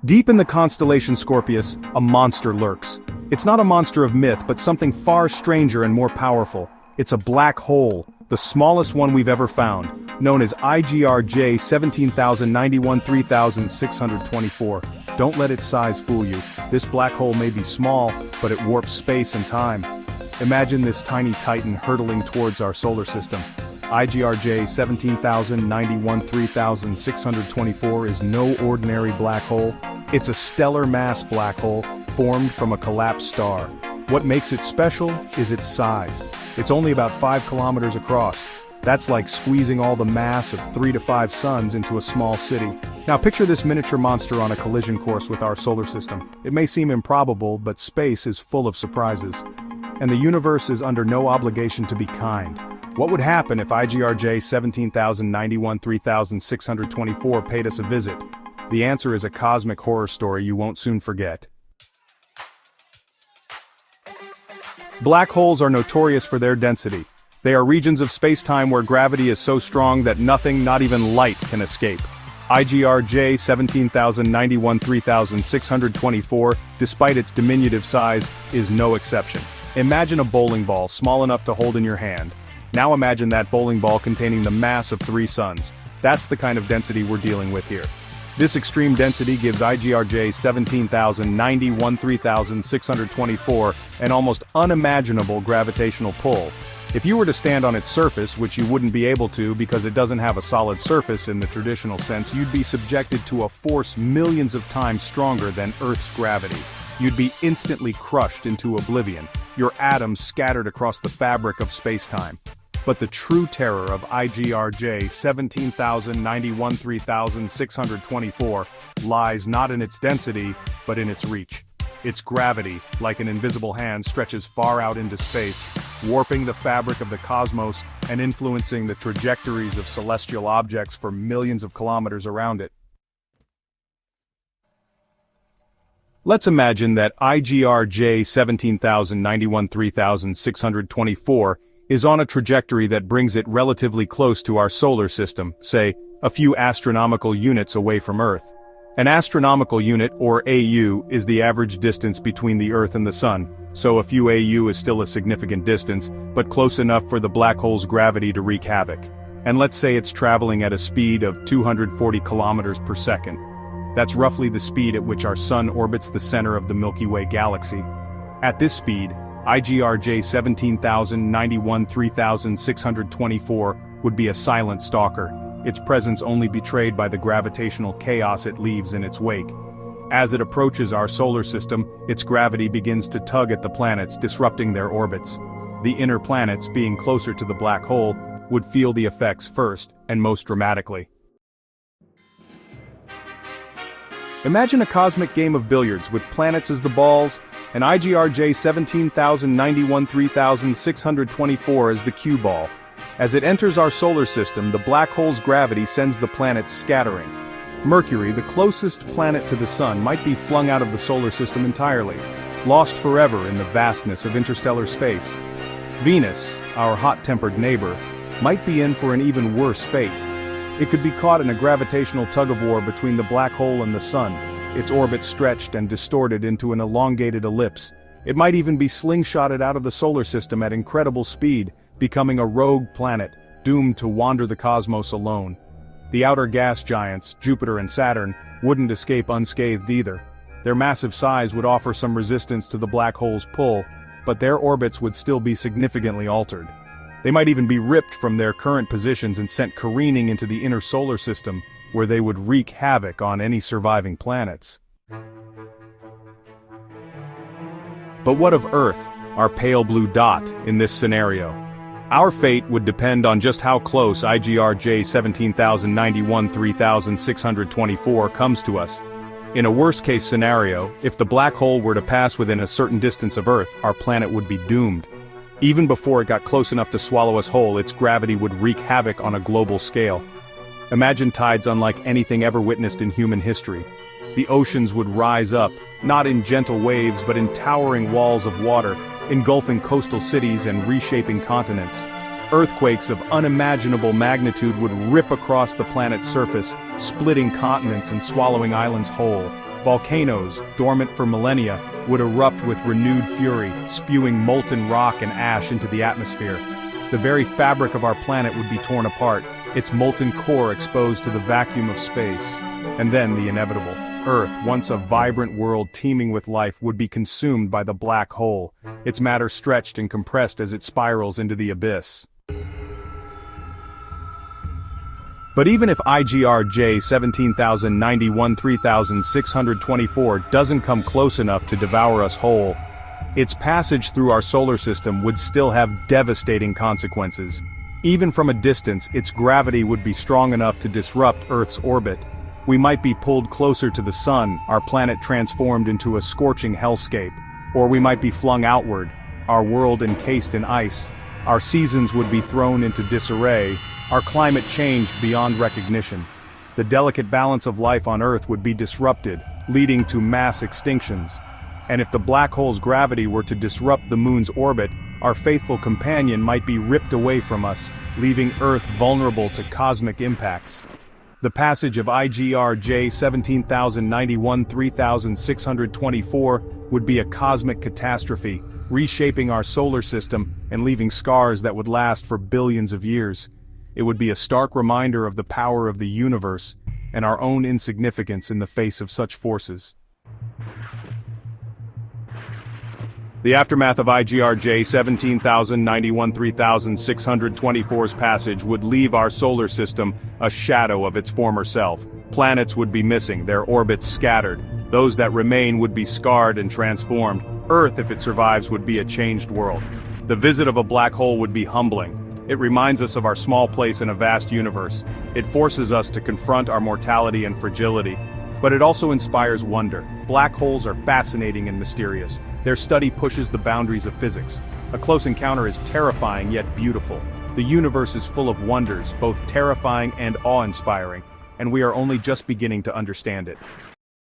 Deep in the constellation Scorpius, a monster lurks. It's not a monster of myth, but something far stranger and more powerful. It's a black hole, the smallest one we've ever found, known as IGR J17091-3624. Don't let its size fool you. This black hole may be small, but it warps space and time. Imagine this tiny titan hurtling towards our solar system. IGR J17091-3624 is no ordinary black hole. It's a stellar mass black hole, formed from a collapsed star. What makes it special is its size. It's only about 5 kilometers across. That's like squeezing all the mass of 3 to 5 suns into a small city. Now picture this miniature monster on a collision course with our solar system. It may seem improbable, but space is full of surprises. And the universe is under no obligation to be kind. What would happen if IGR J17091-3624 paid us a visit? The answer is a cosmic horror story you won't soon forget. Black holes are notorious for their density. They are regions of space-time where gravity is so strong that nothing, not even light, can escape. IGR J17091-3624, despite its diminutive size, is no exception. Imagine a bowling ball small enough to hold in your hand. Now imagine that bowling ball containing the mass of 3 suns. That's the kind of density we're dealing with here. This extreme density gives IGR J17091-3624 an almost unimaginable gravitational pull. If you were to stand on its surface, which you wouldn't be able to because it doesn't have a solid surface in the traditional sense, you'd be subjected to a force millions of times stronger than Earth's gravity. You'd be instantly crushed into oblivion, your atoms scattered across the fabric of space-time. But the true terror of IGR J17091-3624 lies not in its density, but in its reach. Its gravity, like an invisible hand, stretches far out into space, warping the fabric of the cosmos and influencing the trajectories of celestial objects for millions of kilometers around it. Let's imagine that IGR J17091-3624 is on a trajectory that brings it relatively close to our solar system, say, a few astronomical units away from Earth. An astronomical unit, or AU, is the average distance between the Earth and the Sun, so a few AU is still a significant distance, but close enough for the black hole's gravity to wreak havoc. And let's say it's traveling at a speed of 240 kilometers per second. That's roughly the speed at which our Sun orbits the center of the Milky Way galaxy. At this speed, IGR J17091-3624 would be a silent stalker, its presence only betrayed by the gravitational chaos it leaves in its wake. As it approaches our solar system, its gravity begins to tug at the planets, disrupting their orbits. The inner planets, being closer to the black hole, would feel the effects first, and most dramatically. Imagine a cosmic game of billiards with planets as the balls, and IGR J17091-3624 as the cue ball. As it enters our solar system, the black hole's gravity sends the planets scattering. Mercury, the closest planet to the Sun, might be flung out of the solar system entirely, lost forever in the vastness of interstellar space. Venus, our hot-tempered neighbor, might be in for an even worse fate. It could be caught in a gravitational tug-of-war between the black hole and the Sun, its orbit stretched and distorted into an elongated ellipse. It might even be slingshotted out of the solar system at incredible speed, becoming a rogue planet, doomed to wander the cosmos alone. The outer gas giants, Jupiter and Saturn, wouldn't escape unscathed either. Their massive size would offer some resistance to the black hole's pull, but their orbits would still be significantly altered. They might even be ripped from their current positions and sent careening into the inner solar system, where they would wreak havoc on any surviving planets. But what of Earth, our pale blue dot, in this scenario? Our fate would depend on just how close IGR J17091-3624 comes to us. In a worst-case scenario, if the black hole were to pass within a certain distance of Earth, our planet would be doomed. Even before it got close enough to swallow us whole, its gravity would wreak havoc on a global scale. Imagine tides unlike anything ever witnessed in human history. The oceans would rise up, not in gentle waves but in towering walls of water, engulfing coastal cities and reshaping continents. Earthquakes of unimaginable magnitude would rip across the planet's surface, splitting continents and swallowing islands whole. Volcanoes, dormant for millennia, would erupt with renewed fury, spewing molten rock and ash into the atmosphere. The very fabric of our planet would be torn apart, its molten core exposed to the vacuum of space. And then the inevitable. Earth, once a vibrant world teeming with life, would be consumed by the black hole, its matter stretched and compressed as it spirals into the abyss. But even if IGR J17091-3624 doesn't come close enough to devour us whole, its passage through our solar system would still have devastating consequences. Even from a distance, its gravity would be strong enough to disrupt Earth's orbit. We might be pulled closer to the sun, our planet transformed into a scorching hellscape. Or we might be flung outward, our world encased in ice. Our seasons would be thrown into disarray, our climate changed beyond recognition. The delicate balance of life on Earth would be disrupted, leading to mass extinctions. And if the black hole's gravity were to disrupt the moon's orbit, our faithful companion might be ripped away from us, leaving Earth vulnerable to cosmic impacts. The passage of IGR J17091-3624 would be a cosmic catastrophe, reshaping our solar system and leaving scars that would last for billions of years. It would be a stark reminder of the power of the universe and our own insignificance in the face of such forces. The aftermath of IGR J17091-3624's passage would leave our solar system a shadow of its former self. Planets would be missing, their orbits scattered. Those that remain would be scarred and transformed. Earth, if it survives, would be a changed world. The visit of a black hole would be humbling. It reminds us of our small place in a vast universe. It forces us to confront our mortality and fragility. But it also inspires wonder. Black holes are fascinating and mysterious. Their study pushes the boundaries of physics. A close encounter is terrifying yet beautiful. The universe is full of wonders, both terrifying and awe-inspiring, and we are only just beginning to understand it.